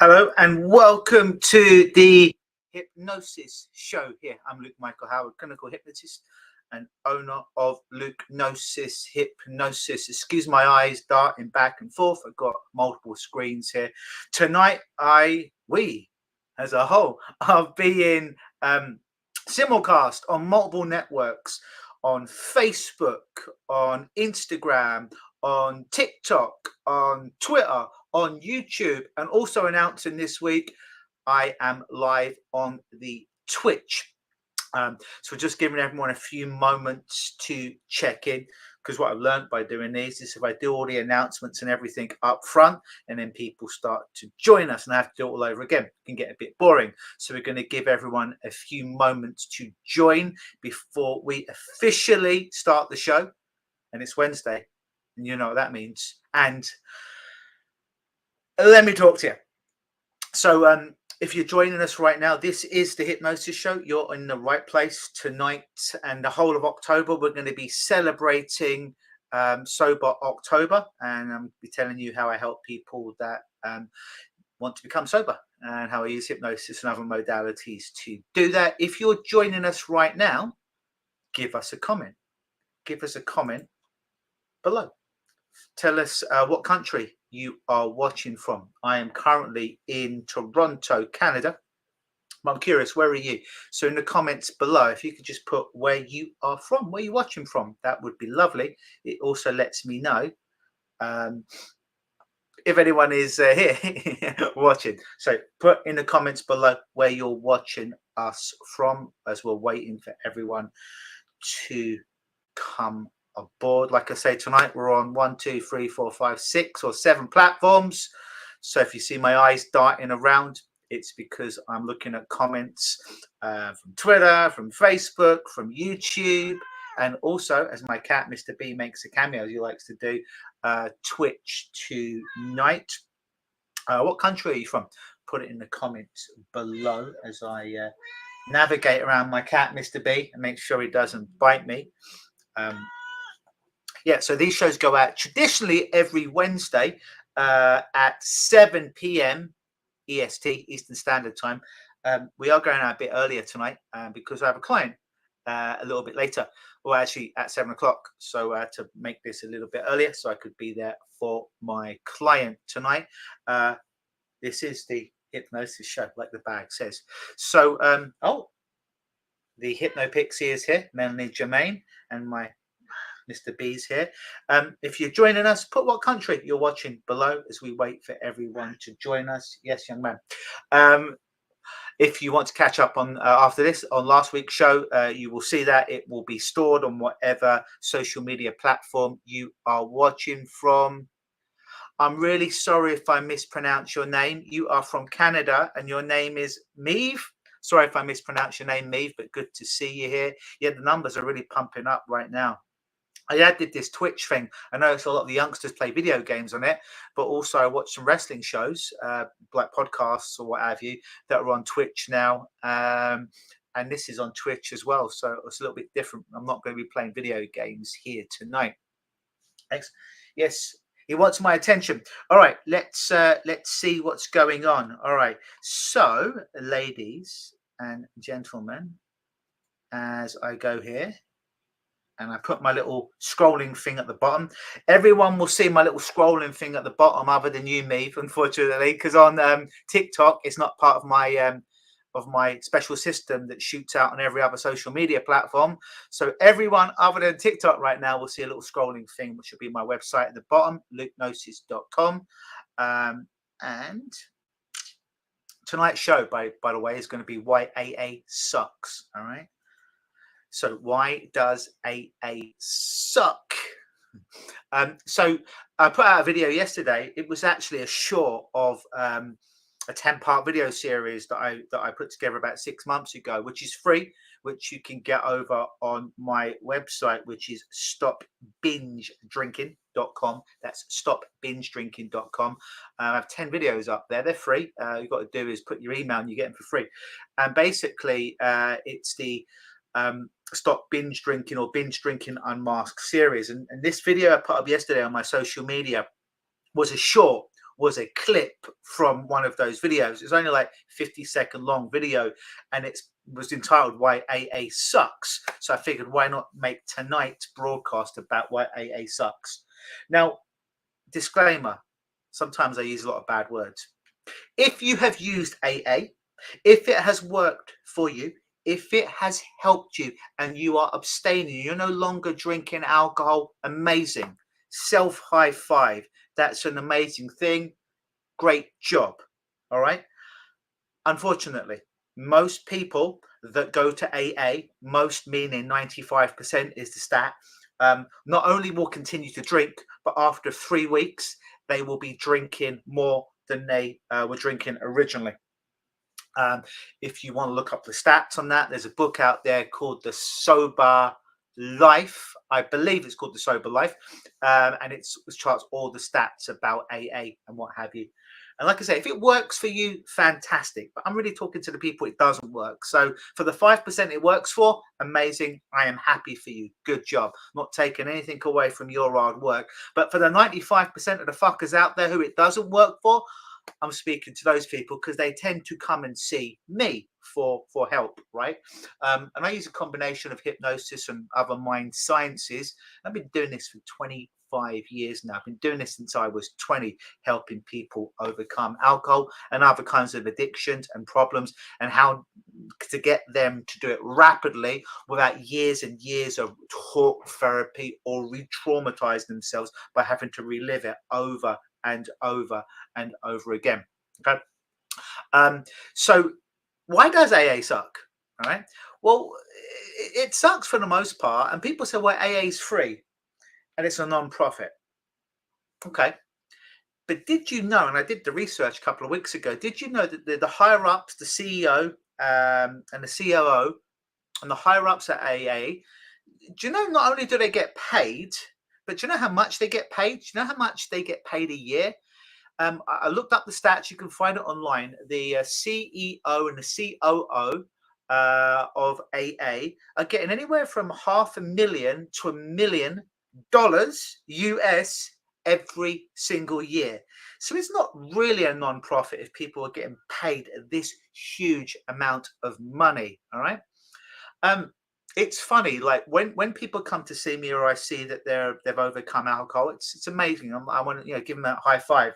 Hello and welcome to the Hypnosis show here. I'm Luke Michael Howard, clinical hypnotist and owner of Hypnosis. Excuse my eyes darting back and forth. I've got multiple screens here. Tonight, we as a whole are being simulcast on multiple networks, on Facebook, on Instagram, on TikTok, on Twitter, on YouTube, and also announcing this week I am live on the Twitch. So just giving everyone a few moments to check in, because what I've learned by doing these is if I do all the announcements and everything up front and then people start to join us and I have to do it all over again, it can get a bit boring. So we're going to give everyone a few moments to join before we officially start the show. And it's Wednesday, and you know what that means. And let me talk to you. So if you're joining us right now, this is the Hypnosis show. You're in the right place tonight, and the whole of October we're going to be celebrating Sober October, and I'm be telling you how I help people that want to become sober and how I use hypnosis and other modalities to do that. If you're joining us right now, give us a comment. Give us a comment below. Tell us what country you are watching from. I am currently in Toronto, Canada. I'm curious, where are you? So in the comments below, if you could just put where you are from, where you're watching from, that would be lovely. It also lets me know if anyone is here watching. So put in the comments below where you're watching us from, as we're waiting for everyone to come aboard. Like I say, tonight we're on 1, 2, 3, 4, 5, 6 or 7 platforms. So if you see my eyes darting around, it's because I'm looking at comments from Twitter, from Facebook, from YouTube, and also, as my cat Mr. B makes a cameo, as he likes to do, Twitch tonight. What country are you from? Put it in the comments below as I navigate around my cat Mr. B and make sure he doesn't bite me. Yeah, so these shows go out traditionally every Wednesday at 7 p.m. EST, Eastern Standard Time. We are going out a bit earlier tonight because I have a client a little bit later, or actually at 7 o'clock. So to make this a little bit earlier so I could be there for my client tonight. This is the Hypnosis show, like the bag says. So, the Hypno Pixie is here, Melanie Germain, and my Mr. B's here. If you're joining us, put what country you're watching below as we wait for everyone to join us. Yes, young man. If you want to catch up on after this on last week's show, you will see that it will be stored on whatever social media platform you are watching from. I'm really sorry if I mispronounce your name. You are from Canada and your name is Meave. Sorry if I mispronounce your name, Meave, but good to see you here. Yeah, the numbers are really pumping up right now. I added this Twitch thing. I noticed a lot of the youngsters play video games on it, but also I watch some wrestling shows, like podcasts or what have you, that are on Twitch now. And this is on Twitch as well, so it's a little bit different. I'm not going to be playing video games here tonight. Thanks. Yes, he wants my attention. All right, let's see what's going on. All right, so ladies and gentlemen, as I go here, and I put my little scrolling thing at the bottom. Everyone will see my little scrolling thing at the bottom, other than you, Meave, unfortunately, because on TikTok, it's not part of my special system that shoots out on every other social media platform. So everyone other than TikTok right now will see a little scrolling thing, which will be my website at the bottom, lukenosis.com. And tonight's show, by the way, is going to be why AA sucks. All right. So why does AA suck? So I put out a video yesterday. It was actually a short of a 10-part video series that I put together about 6 months ago, which is free, which you can get over on my website, which is stopbingedrinking.com. That's stopbingedrinking.com. I have 10 videos up there. They're free. You've got to do is put your email and you get them for free. And basically, it's the Stop Binge Drinking or Binge Drinking Unmasked series. And this video I put up yesterday on my social media was a short was a clip from one of those videos. It's only like 50-second long video, and it was entitled "Why AA Sucks." So I figured, why not make tonight's broadcast about why AA sucks? Now, disclaimer: sometimes I use a lot of bad words. If you have used AA, if it has worked for you, if it has helped you and you are abstaining, you're no longer drinking alcohol, amazing. Self high five. That's an amazing thing. Great job. All right. Unfortunately, most people that go to AA, most meaning 95% is the stat, not only will continue to drink, but after 3 weeks, they will be drinking more than they were drinking originally. If you want to look up the stats on that, there's a book out there called The Sober Life. I believe it's called The Sober Life. And it charts all the stats about AA and what have you. And like I say, if it works for you, fantastic. But I'm really talking to the people it doesn't work. So for the 5% it works for, amazing. I am happy for you. Good job. Not taking anything away from your hard work. But for the 95% of the fuckers out there who it doesn't work for, I'm speaking to those people because they tend to come and see me for help, right? And I use a combination of hypnosis and other mind sciences. I've been doing this for 25 years now. I've been doing this since I was 20, helping people overcome alcohol and other kinds of addictions and problems, and how to get them to do it rapidly without years and years of talk therapy or re-traumatize themselves by having to relive it over and over and over again. Okay. So why does AA suck? All right. Well, it sucks for the most part. And people say, well, AA is free and it's a non-profit. Okay. But did you know, and I did the research a couple of weeks ago, did you know that the higher ups, the CEO and the COO and the higher ups at AA, do you know not only do they get paid, but do you know how much they get paid? Do you know how much they get paid a year? I looked up the stats. You can find it online. The CEO and the COO of AA are getting anywhere from $500,000 to $1 million US every single year. So it's not really a non-profit if people are getting paid this huge amount of money. All right. It's funny, like when people come to see me or I see that they've overcome alcohol, it's amazing. I want to give them a high five.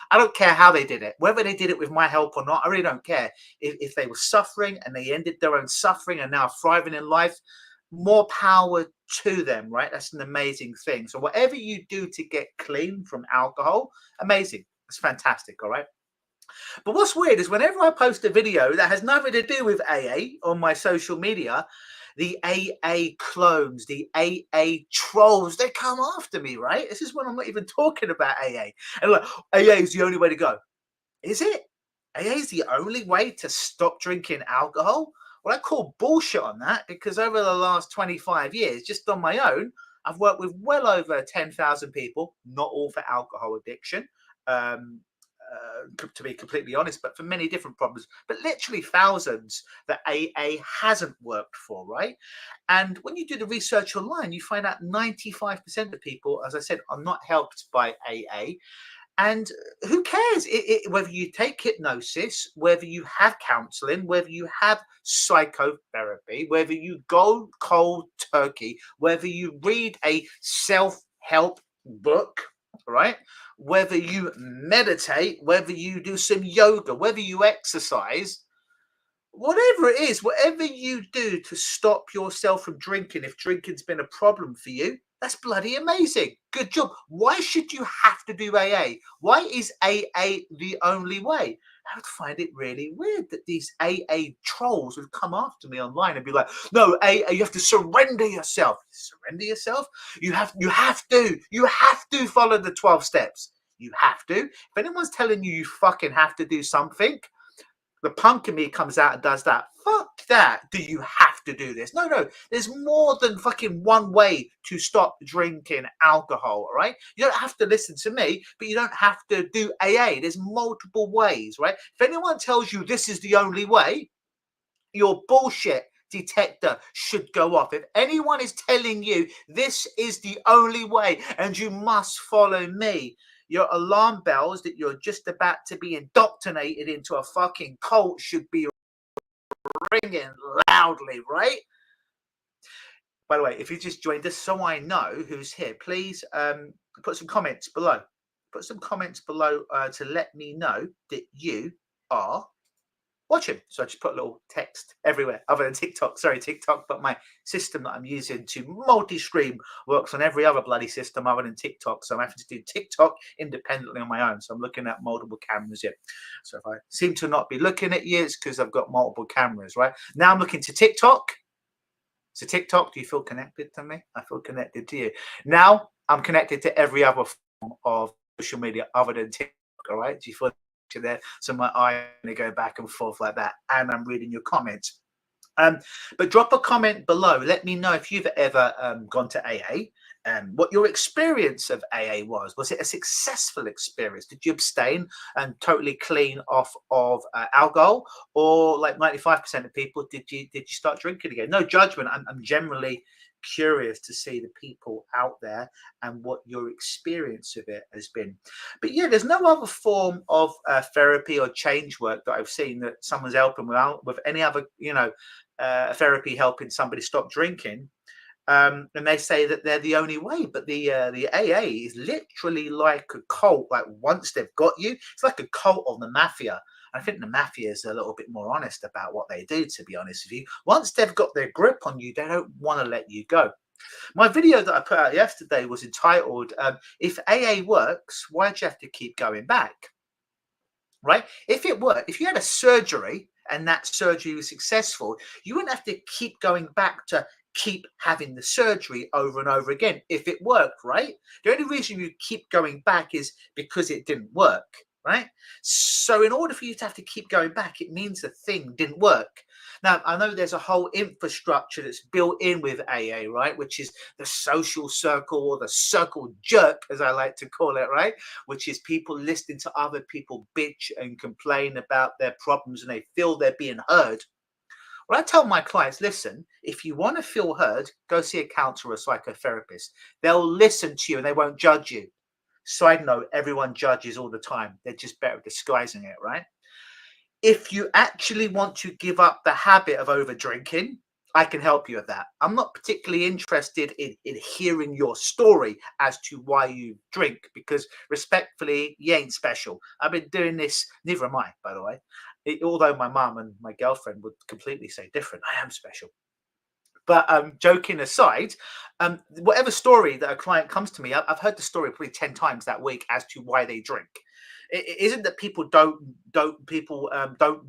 I don't care how they did it, whether they did it with my help or not. I really don't care. If they were suffering and they ended their own suffering and now thriving in life, more power to them, right? That's an amazing thing. So whatever you do to get clean from alcohol, amazing. It's fantastic. All right. But what's weird is whenever I post a video that has nothing to do with AA on my social media, the AA clones, the AA trolls, they come after me, right? This is when I'm not even talking about AA. And like, AA is the only way to go. Is it? AA is the only way to stop drinking alcohol? Well, I call bullshit on that, because over the last 25 years, just on my own, I've worked with well over 10,000 people, not all for alcohol addiction. To be completely honest, but for many different problems, but literally thousands that AA hasn't worked for, right? And when you do the research online, you find out 95% of people, as I said, are not helped by AA. And who cares whether you take hypnosis, whether you have counseling, whether you have psychotherapy, whether you go cold turkey, whether you read a self-help book, right? Whether you meditate, whether you do some yoga, whether you exercise, whatever it is, whatever you do to stop yourself from drinking, if drinking's been a problem for you, that's bloody amazing. Good job. Why should you have to do AA? Why is AA the only way? I would find it really weird that these AA trolls would come after me online and be like, no, AA, you have to surrender yourself. Surrender yourself? You have to follow the 12 steps. You have to. If anyone's telling you fucking have to do something, the punk in me comes out and does that. Fuck that. Do you have to do this? No. There's more than fucking one way to stop drinking alcohol, all right? You don't have to listen to me, but you don't have to do AA. There's multiple ways, right? If anyone tells you this is the only way, your bullshit detector should go off. If anyone is telling you this is the only way and you must follow me, your alarm bells that you're just about to be indoctrinated into a fucking cult should be ringing loudly, right? By the way, if you just joined us, so I know who's here, please put some comments below. Put some comments below to let me know that you are watching. So I just put a little text everywhere other than TikTok. Sorry, TikTok, but my system that I'm using to multi-stream works on every other bloody system other than TikTok. So I'm having to do TikTok independently on my own. So I'm looking at multiple cameras here. So if I seem to not be looking at you, it's because I've got multiple cameras, right? Now I'm looking to TikTok. So TikTok, do you feel connected to me? I feel connected to you. Now I'm connected to every other form of social media other than TikTok, all right? Do you feel there? So my eye going to go back and forth like that, and I'm reading your comments. But drop a comment below. Let me know if you've ever gone to AA, what your experience of AA was. Was it a successful experience? Did you abstain and totally clean off of alcohol, or like 95% of people, did you start drinking again? No judgment. I'm generally curious to see the people out there and what your experience of it has been. But yeah, there's no other form of therapy or change work that I've seen that someone's helping with any other, therapy helping somebody stop drinking. And they say that they're the only way, but the AA is literally like a cult. Like once they've got you, it's like a cult of the mafia. I think the mafia is a little bit more honest about what they do, to be honest with you. Once they've got their grip on you, they don't want to let you go. My video that I put out yesterday was entitled, If AA works, why do you have to keep going back? Right? If it worked, if you had a surgery and that surgery was successful, you wouldn't have to keep going back to keep having the surgery over and over again if it worked, right? The only reason you keep going back is because it didn't work, right? So in order for you to have to keep going back, it means the thing didn't work. Now, I know there's a whole infrastructure that's built in with AA, right? Which is the social circle, or the circle jerk, as I like to call it, right? Which is people listening to other people bitch and complain about their problems and they feel they're being heard. Well, I tell my clients, listen, if you want to feel heard, go see a counselor or a psychotherapist. They'll listen to you and they won't judge you. Side note, everyone judges all the time. They're just better at disguising it, right? If you actually want to give up the habit of over drinking, I can help you with that. I'm not particularly interested in hearing your story as to why you drink, because respectfully, you ain't special. I've been doing this, neither am I, by the way. Although my mum and my girlfriend would completely say different, I am special. But joking aside, whatever story that a client comes to me, I've heard the story probably 10 times that week as to why they drink. It isn't that people don't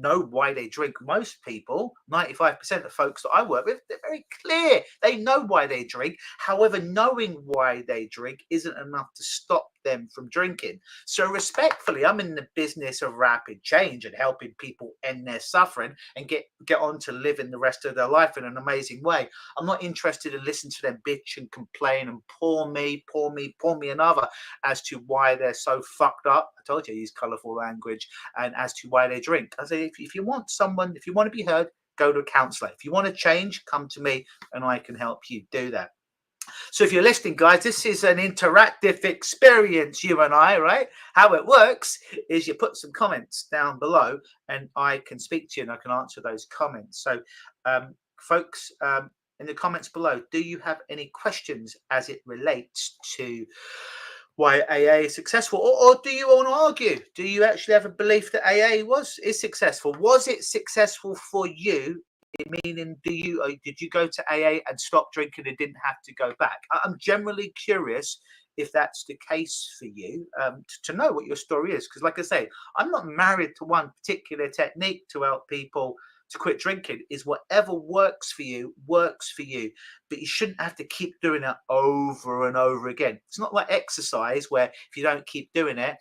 know why they drink. Most people, 95% of folks that I work with, they're very clear. They know why they drink. However, knowing why they drink isn't enough to stop them from drinking. So respectfully, I'm in the business of rapid change and helping people end their suffering and get on to living the rest of their life in an amazing way. I'm not interested in listening to them bitch and complain and pour me another as to why they're so fucked up. I told you I use colourful language, and as to why they drink. I say, if you want someone, if you want to be heard, go to a counsellor. If you want to change, come to me and I can help you do that. So if you're listening, guys, this is an interactive experience, you and I, right? How it works is you put some comments down below and I can speak to you and I can answer those comments. So folks, in the comments below, do you have any questions as it relates to why AA is successful, or do you want to argue? Do you actually have a belief that AA is successful? Was it successful for you? Meaning, did you go to AA and stop drinking and didn't have to go back? I'm generally curious if that's the case for you, to know what your story is. Because like I say, I'm not married to one particular technique to help people to quit drinking. Is whatever works for you, but you shouldn't have to keep doing it over and over again. It's not like exercise where if you don't keep doing it,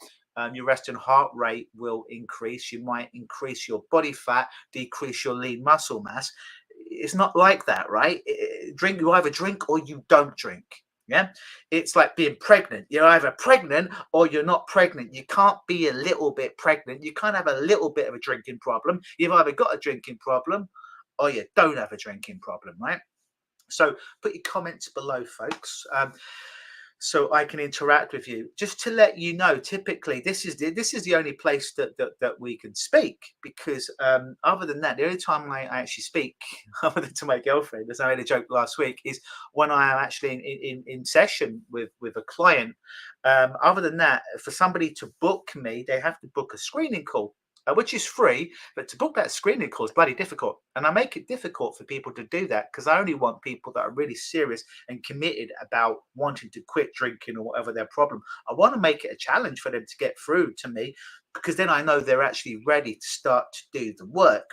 your resting heart rate will increase. You might increase your body fat, decrease your lean muscle mass. It's not like that, right? You either drink or you don't drink. Yeah, it's like being pregnant. You're either pregnant or you're not pregnant. You can't be a little bit pregnant. You can't have a little bit of a drinking problem. You've either got a drinking problem or you don't have a drinking problem, right? So put your comments below, folks. so I can interact with you. Just to let you know, typically this is the only place that we can speak, because other than that, the only time I actually speak, other than to my girlfriend, as I made a joke last week, is when I am actually in session with a client. Other than that, for somebody to book me, they have to book a screening call, which is free, but to book that screening call is bloody difficult. And I make it difficult for people to do that because I only want people that are really serious and committed about wanting to quit drinking or whatever their problem. I want to make it a challenge for them to get through to me, because then I know they're actually ready to start to do the work.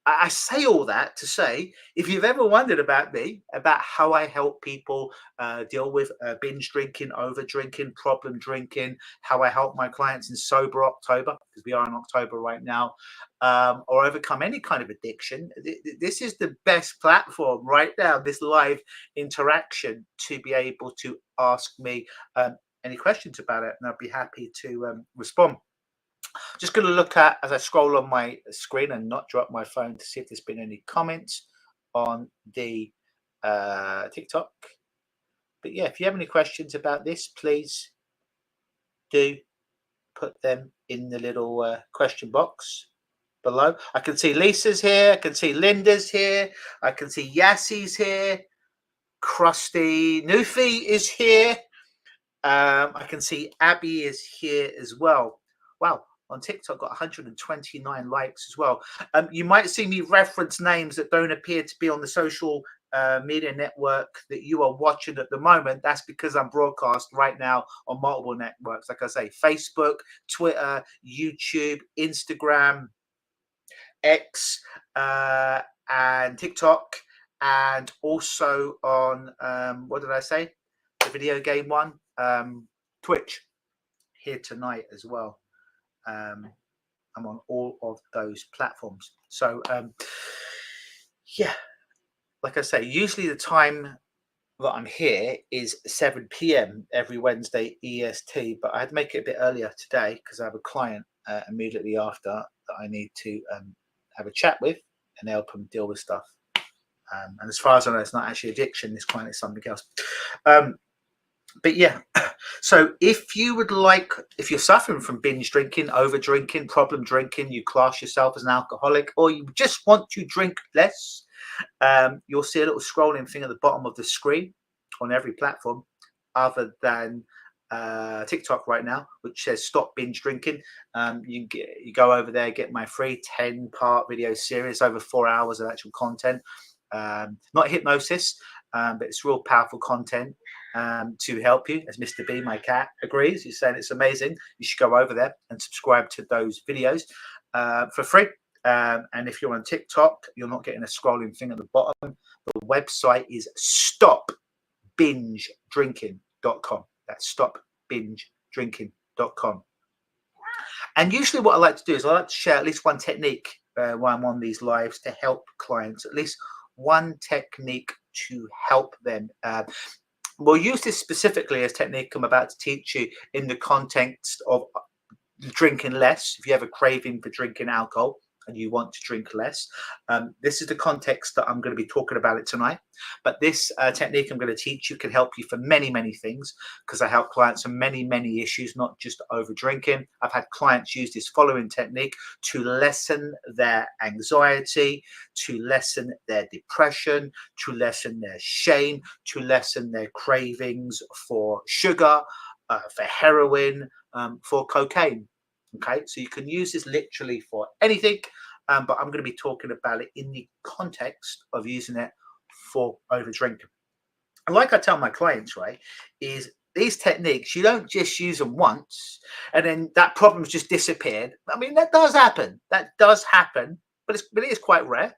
I say all that to say, if you've ever wondered about me, about how I help people deal with binge drinking, over drinking, problem drinking, how I help my clients in Sober October, because we are in October right now, or overcome any kind of addiction, this is the best platform right now, this live interaction, to be able to ask me any questions about it, and I'll be happy to respond. Just going to look at, as I scroll on my screen and not drop my phone, to see if there's been any comments on the TikTok. But yeah, if you have any questions about this, please do put them in the little question box below. I can see Lisa's here. I can see Linda's here. I can see Yassi's here. Krusty Newfie is here. I can see Abby is here as well. Wow. On TikTok, got 129 likes as well. You might see me reference names that don't appear to be on the social media network that you are watching at the moment. That's because I'm broadcast right now on multiple networks. Like I say, Facebook, Twitter, YouTube, Instagram, X, and TikTok, and also on, what did I say? The video game one, Twitch, here tonight as well. I'm on all of those platforms. So yeah, like I say, usually the time that I'm here is 7 p.m. every Wednesday EST, but I had to make it a bit earlier today because I have a client immediately after that I need to have a chat with and help them deal with stuff. And as far as I know, it's not actually addiction. This client is something else. But yeah, so if you would like, if you're suffering from binge drinking, over drinking, problem drinking, you class yourself as an alcoholic, or you just want to drink less, you'll see a little scrolling thing at the bottom of the screen on every platform other than TikTok right now, which says stop binge drinking. You go over there, get my free 10-part video series, over 4 hours of actual content. Not hypnosis, but it's real powerful content to help you. As Mr. B, my cat, agrees. He's saying it's amazing. You should go over there and subscribe to those videos for free. And if you're on TikTok, you're not getting a scrolling thing at the bottom. The website is stopbingedrinking.com. That's stopbingedrinking.com. And usually what I like to do is I like to share at least one technique while I'm on these lives to help clients, at least one technique to help them. We'll use this specifically as technique I'm about to teach you in the context of drinking less. If you have a craving for drinking alcohol and you want to drink less, this is the context that I'm going to be talking about it tonight. But this technique I'm going to teach you can help you for many, many things, because I help clients on many, many issues, not just over drinking. I've had clients use this following technique to lessen their anxiety, to lessen their depression, to lessen their shame, to lessen their cravings for sugar, for heroin, for cocaine. Okay, so you can use this literally for anything, but I'm going to be talking about it in the context of using it for over drinking. And like I tell my clients, right, is these techniques, you don't just use them once and then that problem's just disappeared. I mean, that does happen. That does happen, but it is quite rare.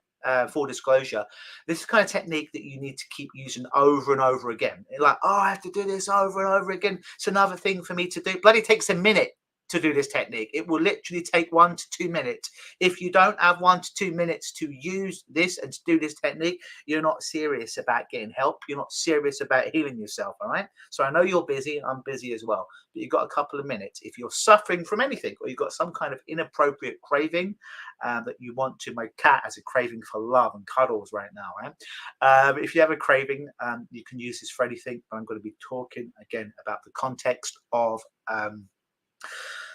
Full disclosure, this is the kind of technique that you need to keep using over and over again. Like, oh, I have to do this over and over again. It's another thing for me to do. Bloody takes a minute to do this technique. It will literally take 1 to 2 minutes. If you don't have 1 to 2 minutes to use this and to do this technique, you're not serious about getting help. You're not serious about healing yourself. All right. So I know you're busy. I'm busy as well. But you've got a couple of minutes. If you're suffering from anything, or you've got some kind of inappropriate craving that you want to, my cat has a craving for love and cuddles right now. Right? If you have a craving, you can use this for anything. But I'm going to be talking again about the context of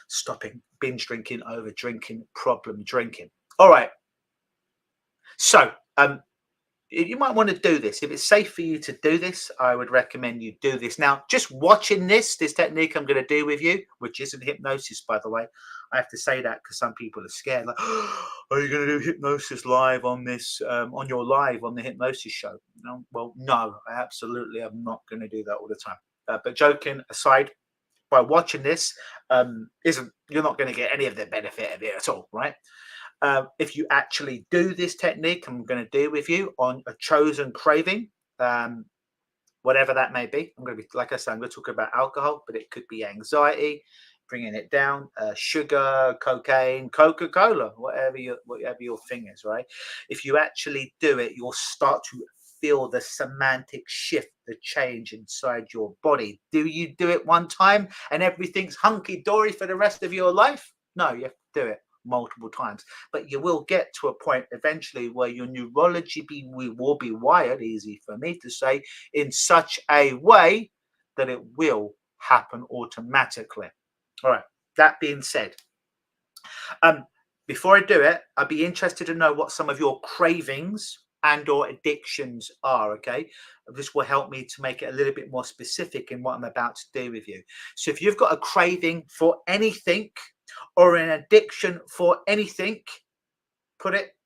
stopping binge drinking, over drinking, problem drinking. All right. So you might want to do this. If it's safe for you to do this, I would recommend you do this. Now, just watching this technique I'm going to do with you, which isn't hypnosis, by the way. I have to say that because some people are scared. Like, oh, are you going to do hypnosis live on this, on your live on the hypnosis show? No, well, no, I absolutely am not going to do that all the time. But joking aside, by watching this, you're not going to get any of the benefit of it at all, right? If you actually do this technique, I'm going to do with you on a chosen craving, whatever that may be. I'm going to be, like I said, I'm going to talk about alcohol, but it could be anxiety, bringing it down, sugar, cocaine, Coca-Cola, whatever your thing is, right? If you actually do it, you'll start to feel the semantic shift, the change inside your body. Do you do it one time and everything's hunky-dory for the rest of your life? No, you have to do it multiple times. But you will get to a point eventually where your neurology will be wired, easy for me to say, in such a way that it will happen automatically. All right, that being said, before I do it, I'd be interested to know what some of your cravings and or addictions are. Okay, this will help me to make it a little bit more specific in what I'm about to do with you. So if you've got a craving for anything or an addiction for anything, put it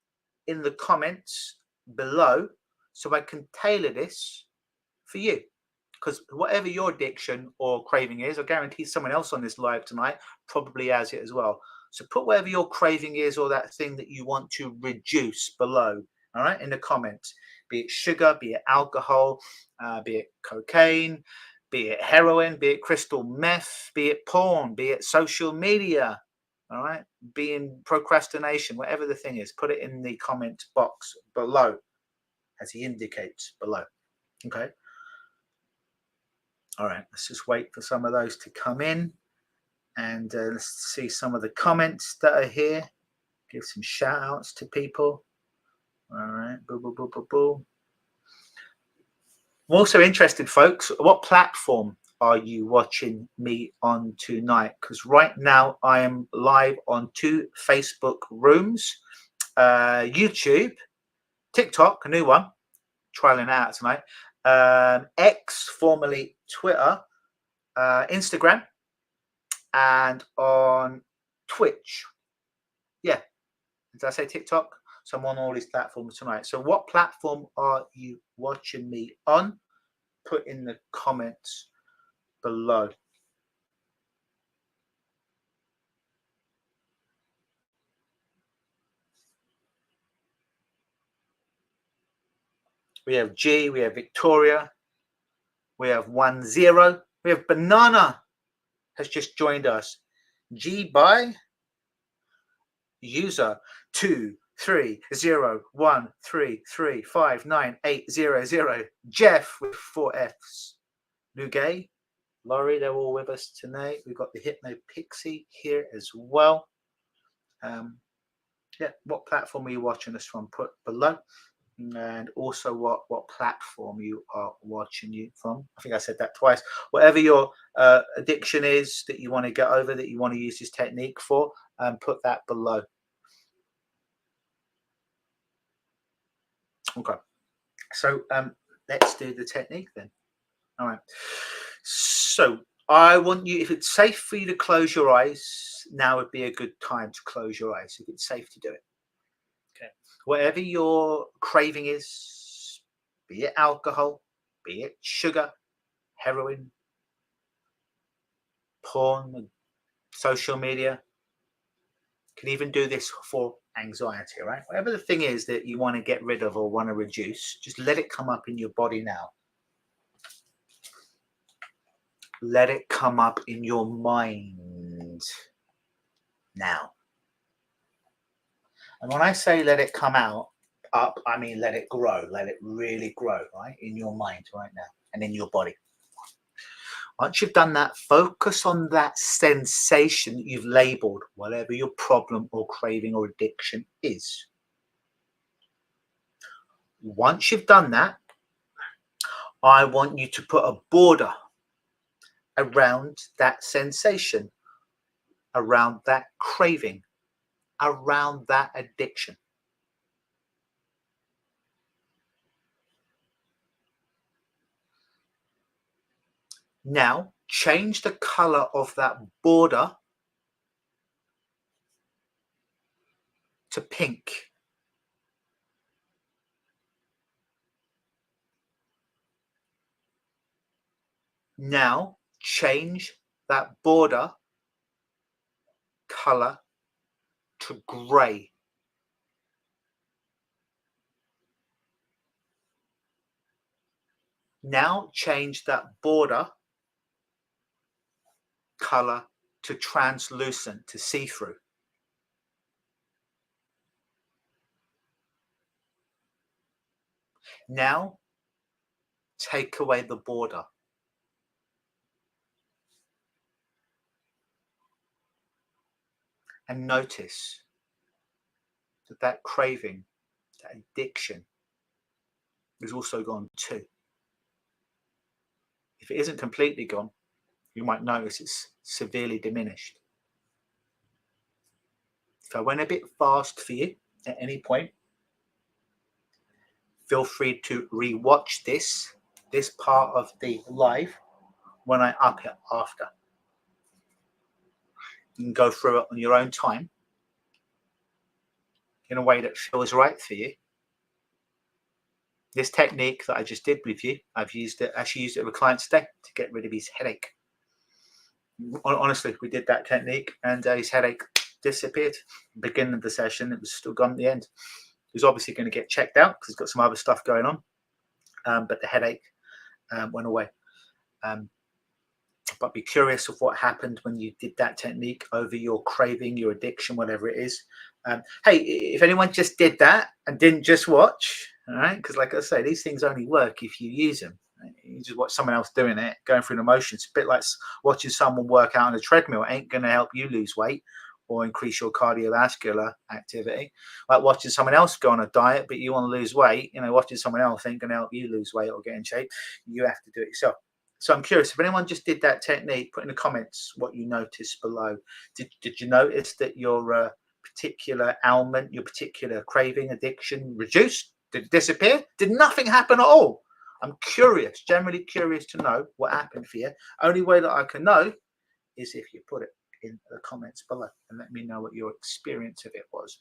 in the comments below so I can tailor this for you. Because whatever your addiction or craving is, I guarantee someone else on this live tonight probably has it as well. So put whatever your craving is or that thing that you want to reduce below, all right, in the comments. Be it sugar, be it alcohol, be it cocaine, be it heroin, be it crystal meth, be it porn, be it social media, all right, being procrastination, whatever the thing is, put it in the comment box below as he indicates below. Okay. All right, let's just wait for some of those to come in, and let's see some of the comments that are here. Give some shout outs to people. All right, boo, boo, boo, boo, boo. I'm also interested, folks, what platform are you watching me on tonight? Because right now I am live on 2 Facebook rooms, YouTube, TikTok, a new one, trialing it out tonight, X, formerly Twitter, Instagram, and on Twitch. Yeah, did I say TikTok? So I'm on all these platforms tonight. So what platform are you watching me on? Put in the comments below. We have G, we have Victoria, we have 10, we have Banana has just joined us. G by user 23013359800. Jeff with 4 Fs. Lugay, Laurie, they're all with us tonight. We've got the Hypno Pixie here as well. Yeah, what platform are you watching us from? Put below. And also what platform you are watching you from. I think I said that twice. Whatever your addiction is that you want to get over, that you want to use this technique for, put that below. Okay, so let's do the technique then. All right, so I want you, if it's safe for you to close your eyes, now would be a good time to close your eyes if it's safe to do it. Okay, whatever your craving is, be it alcohol, be it sugar, heroin, porn, social media, can even do this for anxiety, right? Whatever the thing is that you want to get rid of or want to reduce, just let it come up in your body now. Let it come up in your mind. now. And when I say let it come out up, I mean let it grow, let it really grow, right, in your mind right now and in your body. Once you've done that, focus on that sensation that you've labeled, whatever your problem or craving or addiction is. Once you've done that, I want you to put a border around that sensation, around that craving, around that addiction. Now, change the color of that border to pink. Now, change that border color to gray. Now, change that border color to translucent, to see-through. Now, take away the border. And notice that that craving, that addiction is also gone too. If it isn't completely gone, you might notice it's severely diminished. If I went a bit fast for you at any point, feel free to re-watch this part of the live when I up it after. You can go through it on your own time in a way that feels right for you. This technique that I just did with you, actually used it with clients today to get rid of his headache. Honestly, we did that technique and his headache disappeared. Beginning of the session, it was still gone at the end. He was obviously going to get checked out because he's got some other stuff going on, but the headache went away. But be curious of what happened when you did that technique over your craving, your addiction, whatever it is. Hey, if anyone just did that and didn't just watch, all right, because like I say, these things only work if you use them. Right? You just watch someone else doing it, going through the motions. A bit like watching someone work out on a treadmill. It ain't going to help you lose weight or increase your cardiovascular activity. Like watching someone else go on a diet, but you want to lose weight, watching someone else ain't going to help you lose weight or get in shape. You have to do it yourself. So I'm curious, if anyone just did that technique, put in the comments what you noticed below. Did you notice that your particular ailment, your particular craving, addiction reduced? Did it disappear? Did nothing happen at all? I'm curious, generally curious to know what happened for you. Only way that I can know is if you put it in the comments below and let me know what your experience of it was.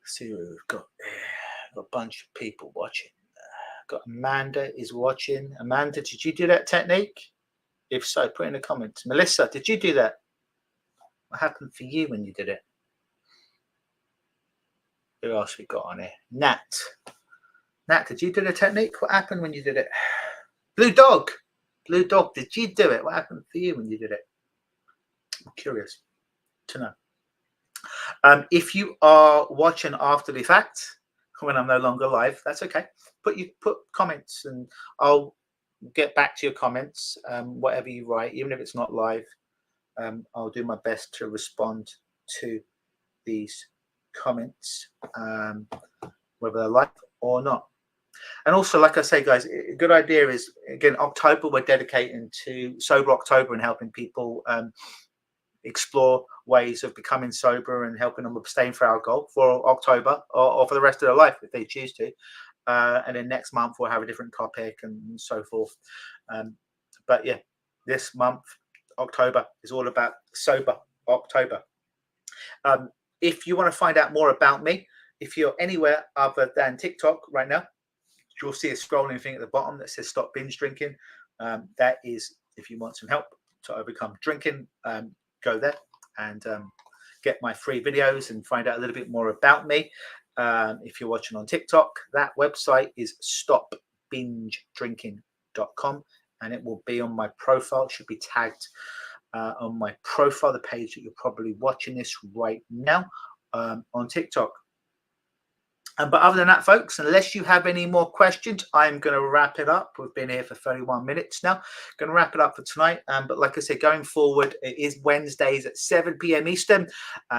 See what we've got there. Got a bunch of people watching. Got Amanda is watching. Amanda, did you do that technique? If so, put in the comments. Melissa, did you do that? What happened for you when you did it? Who else we got on here? Nat, did you do the technique? What happened when you did it? Blue Dog, did you do it? What happened for you when you did it? I'm curious to know. If you are watching after the fact, when I'm no longer live, that's okay. Put comments and I'll get back to your comments, whatever you write, even if it's not live. I'll do my best to respond to these comments, whether they're live or not. And also, like I say, guys, a good idea is, again, October, we're dedicating to Sober October and helping people explore ways of becoming sober and helping them abstain for alcohol for October or for the rest of their life if they choose to. And then next month we'll have a different topic and so forth. But yeah, this month, October, is all about Sober October. If you want to find out more about me, if you're anywhere other than TikTok right now, you'll see a scrolling thing at the bottom that says stop binge drinking. That is if you want some help to overcome drinking. Go there and get my free videos and find out a little bit more about me. If you're watching on TikTok, that website is stopbingedrinking.com. hypnosis.com, and it will be on my profile. It should be tagged on my profile, the page that you're probably watching this right now, on TikTok. But other than that, folks, unless you have any more questions, I'm going to wrap it up. We've been here for 31 minutes now. Going to wrap it up for tonight. But like I said, going forward, it is Wednesdays at 7 p.m. Eastern.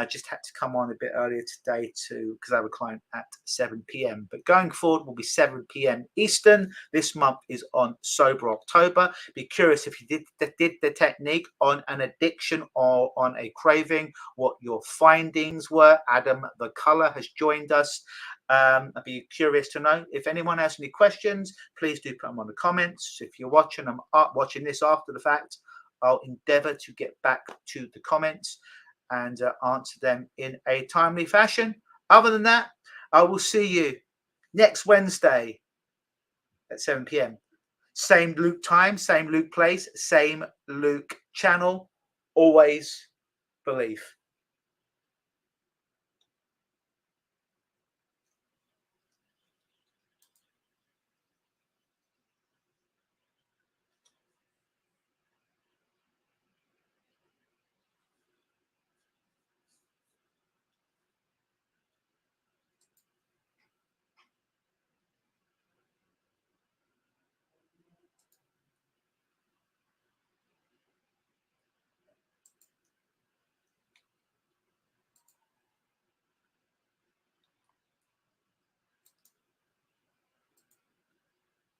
Just had to come on a bit earlier today because I have a client at 7 p.m. But going forward will be 7 p.m. Eastern. This month is on Sober October. Be curious if you did the technique on an addiction or on a craving, what your findings were. Adam the Color has joined us. I'd be curious to know if anyone has any questions. Please do put them on the comments. If you're watching this after the fact, I'll endeavor to get back to the comments and answer them in a timely fashion. Other than that, I will see you next Wednesday at 7 p.m. Same Luke time, same Luke place, same Luke channel. Always believe.